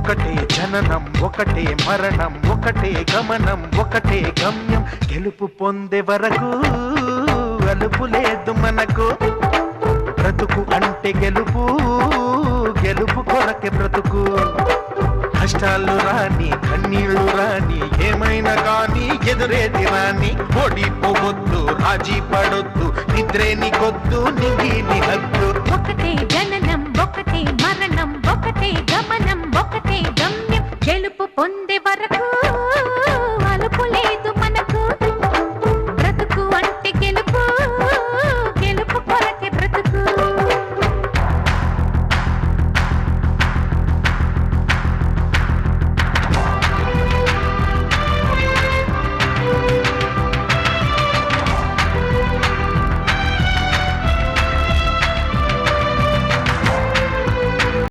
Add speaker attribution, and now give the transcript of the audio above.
Speaker 1: ఒకటే జననం ఒకటే మరణం ఒకటే గమనం ఒకటే గమ్యం గెలుపు పొందే వరకు అలుపు లేదు మనకు బ్రతుకు అంటే గెలుపు గెలుపు కొరకే బ్రతుకు కష్టాలు రాని కన్నీళ్లు రాని ఏమైనా కానీ ఎదురేది రాని ఓడిపోవద్దు రాజీ పడొద్దు నిద్రేని కొద్దు నింగి నిహద్దు
Speaker 2: ఒకటే